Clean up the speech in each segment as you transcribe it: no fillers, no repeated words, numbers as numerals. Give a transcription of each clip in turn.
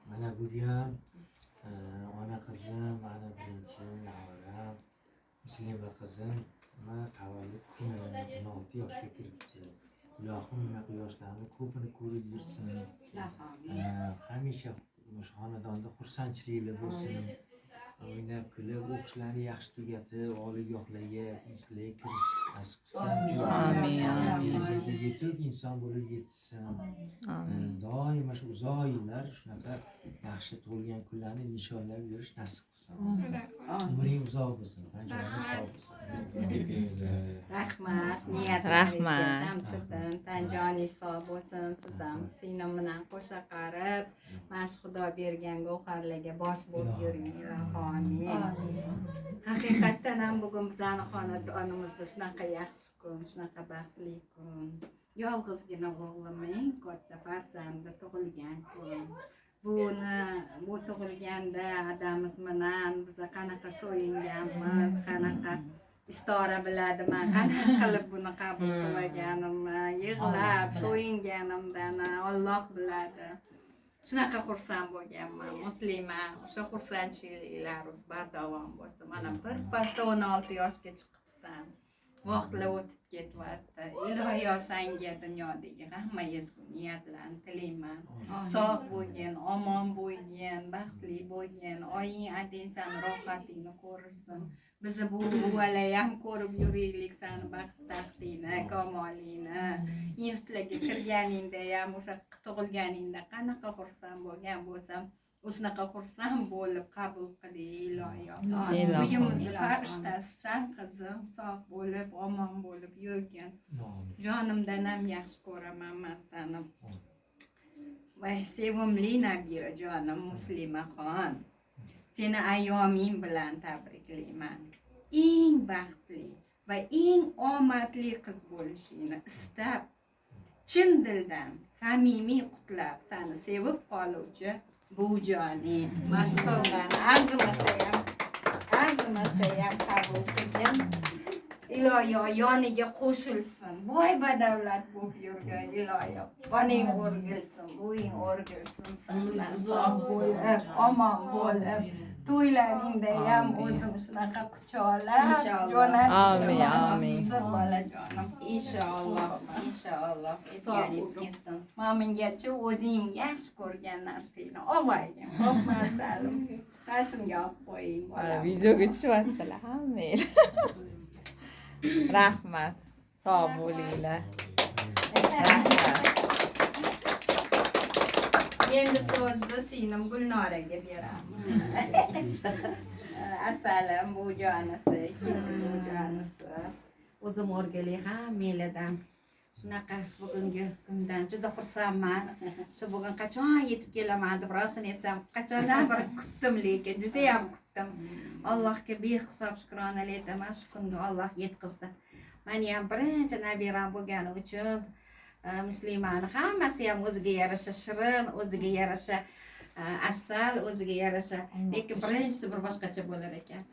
Mana bu ham ona qizim, mana birinchi navoram, Muslima qizim, mana tavallud kuni 16 yoshga kiribdi. Ilohim bunaqa yoshlarni ko'pini ko'rib yursin. Hamisha xonadonda xursandchiliklar bo'lsin. O'ynab kulib, o'qishlarini yaxshi tugatib, oliygohlarga kirish nasib qilsin. Amin. Yetib inson bo'lib yetsin. Doimo shu uzoq yillar shunaqa yaxshi tug'ilgan kunlarni nishonlab yurish nasib qilsin. Umring uzoq bo'lsin, tanjoningiz sog' bo'lsin. Rahmat, niyatlaringizga hamsidan tanjoningiz sog' bo'lsin. Siz ham singlim bilan qo'sha qarib, mana shu Xudo bergan g'o'harlarga bosh bo'lib yuring, ilohim. Haqiqatdan ham bugun bizning xonadonimizda shunaqa yaxshi kun, shunaqa baxtli kun. Yolg'izgina o'g'lim eng katta farzandi tug'ilgan kun. Bu tug'ilganda adamiz bilan biz qanaqa so'yinganmiz, qanaqa istora biladimi, qanaqa qilib buni qabul qilganimni, yig'lab so'yinganimdan Alloh biladi. Shunaqa xursand bo'lganman. Muslima, o'sha xursandchiliklar bardavom bo'lsin. Mana birpasda 16 yoshga chiqibsan. Vaqtlar o'tib ketyapti. Iloyo senga dunyodagi hamma ezgu niyatlarni tilayman. Sog' bo'lgin, omon bo'lgin, baxtli bo'lgin. Oying adinsan rohatingni ko'rsin. Bizni bu buvalar ham ko'rib yuraylik seni baxt taxtini, kamolingni. Institutga kirganingda ham o'sha tug'ilganingda qanaqa xursand bo'lgan bo'lsam, o'shanaqa xursand bo'lib qabul qiling iloyo. Uyimizni farishtasisan qizim, sog' bo'lib, omon bo'lib yurgin. Jonimdan ham yaxshi ko'raman men seni. Voy sevimli Nabirajonim Muslimaxon. Seni ayyoming bilan tabriklayman. Eng baxtli va eng omadli qiz bo'lishingni istab, chin dildan samimiy qutlab, seni sevib qoluvchi buvijoning. Mana shu sovg'ani arzimasa ham qabul qilgin. Iloyo yoniga qo'shilsin. Voy badavlat bo'lib yurgan iloyo. Oning o'rgilsin, bo'ying o'rgilsin, sendan uzoq bo'lib, omon bo'lib. To'ylaringda ham o'zim shunaqa quchoqlab jo'natishim nasib bolajonim. Inshaalloh, inshaalloh etganingiz kelsin. Mo'mingacha o'zing yaxshi ko'rgan narsangni olgin. Xo'p, masalim. Qasimga olib qo'ying. Videoga tushyapsizlar hammanglar. Rahmat. Sog' bo'linglar. Rahmat. Endi so'zni singlim Gulnoraga beraman. Assalom buvijonisi, ikkinchi buvijonisi. O'zim o'rgili hammanglardan shunaqa bugungi kundan juda xursandman. Shu bugun qachon yetib kelaman deb rostini aytsam, qachondan beri kutdim, lekin juda ham kutdim. Allohga behisob shukronalar aytaman, shu kunga Alloh yetkazdi. Meni ham birinchi nabiram bo'lgani uchun Muslimani hammasi ham o'ziga yarasha shirin, o'ziga yarasha asal, o'ziga yarasha, lekin birinchisi bir boshqacha bo'lar ekan.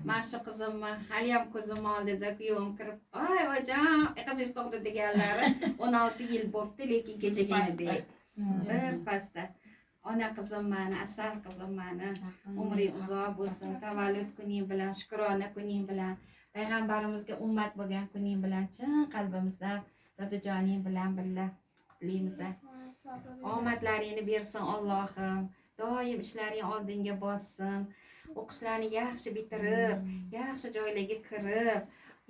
Men shu qizimni hali ham ko'zim oldida kuyovim kirib, "Voy ojon, qizingiz tug'di" deganlari 16 yil bo'libdi, lekin kechagina birpasda ona qizim mani, asal qizim mani, umring uzoq bo'lsin, tavallud kuning bilan, shukrona kuning bilan, payg'ambarimizga ummat bo'lgan kuning bilan chin qalbimizdan Dadajoning bilan birga qutlaymiz. Omadlaringni bersin Allohim. Doim ishlaring oldinga bossin. O'qishlarni yaxshi bitirib, yaxshi joylarga kirib,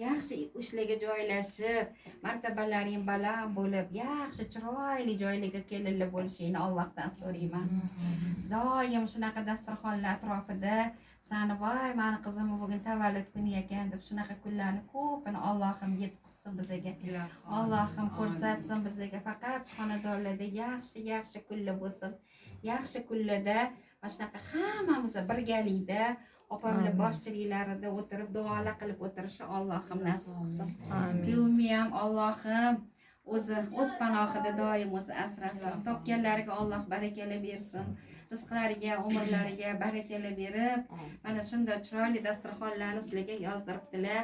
yaxshi ishlarga joylashib, martabalaring baland bo'lib, yaxshi chiroyli joylarga kelinlar bo'lishingni Allohdan so'rayman. Doim shunaqa dasturxonlar atrofida sani voy meni qizimni bugun tavallud kuni ekan deb shunaqa kunlarni ko'pini Allohim yetkazsin bizga. Allohim ko'rsatsin bizga. Faqat xonadonlarda yaxshi kunlar bo'lsin. Yaxshi kunlarda mana shunaqa hammamiz birgalikda opamlar boshchiliklarida o'tirib duolar qilib o'tirishni Allohim nasib qilsin. Kuyovimni ham Allohim o'z panohida doim o'zi asrasin. Topganlariga Alloh barakala bersin. Rizqlariga, umrlariga barakala berib, mana shunday chiroyli dasturxonlarni sizlarga yozdiribdilar.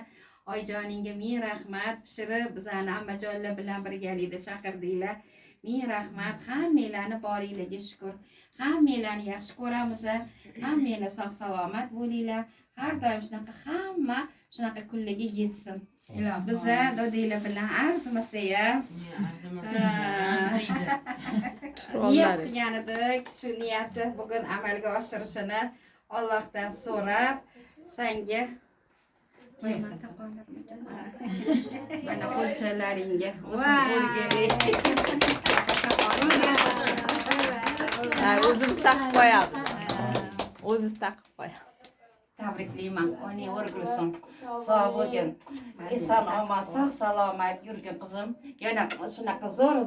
Oyjoningga ming rahmat, pishirib bizani ammajonlar bilan birgalikda chaqirdinglar. ming rahmat. Hammanglarni boringlarga shukur. Hammanglarni yaxshi ko'ramiz. Hammanglar sog' salomat bo'linglar. Har doim shunaqa hamma shunaqa kunlarga yetsin. Biza dodanglar bilan arzimasa-ya. Niyat qilgan edik, shu niyatni bugun amalga oshirishini Allohdan so'rab, senga mana qo'lchalaringga o'zimiz taqib qo'yamiz. O'ziz taqib qo'yamiz. Tabriklayman. Onang o'rgilsin. Sog' bo'lgin. Eson omon, sog' salomat yurgin qizim. Yana shunaqa zo'r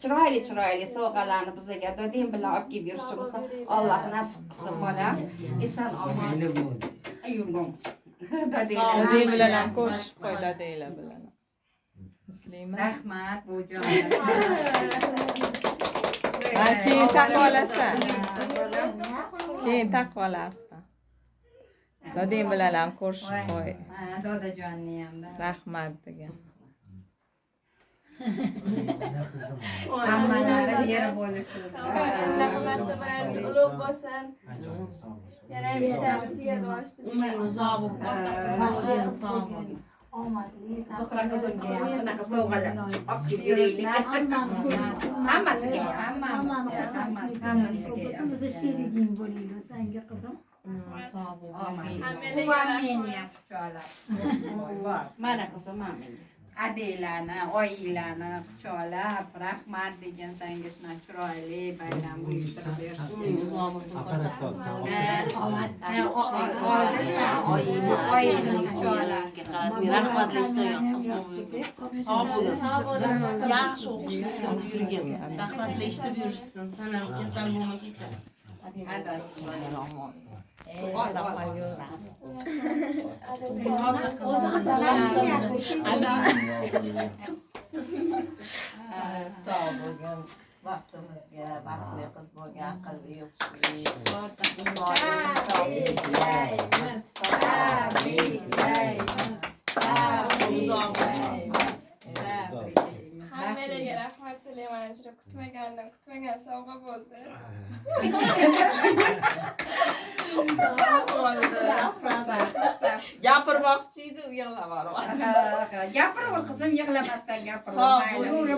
chiroyli sovg'alarni bizga doding bilan olib kelib yurishimizni Alloh nasib qilsin bolam. Eson omon. Yurgin. Doding bilan ham ko'rishib qo'y dadanglar bilan. Muslima. Rahmat bujon. Keyin taqib olasan. Keyin taqib olarsan. Dadang bilan ham ko'rishib qo'y. Dodajonni ham. Rahmat degan. Hammalari beri bo'lishsin. Rahmatli bo'lasiz, ulug' bo'lsin. Yana ishlarimiz uzoq bo'lib qoldi. Zuhra qizimga ham shunaqa sovg'alar olib kelib yuraylik. Hammasiga Bizni sheriging bo'linglar senga qizim. sog' bo'l. Hammalarga yaxshi cho'lar. Mana qizim menga. Adanglarni, oilanglarni quchoqlab, rahmat degan senga shuna chiroyli bayram uyushtirib bersin. uzoq bo'lsin, katta Oyingni quchoqlab. rahmatli yaxshi o'qishlar yurgin. Rahmatli eshitib yurishsin. Sana kasal bo'lmaguncha. Sog' bo'lgin. Vaqtimizga baxtli qiz bo'lgan, qalbi yo'qchilik. Hammalarga rahmat tilayman. Juda kutmagan sovg'a bo'ldi. Gapirmoqchi edi, yig'lab yubordi. Gapiraver qizim, yig'lamasdan gapir. Sog' bo'ling.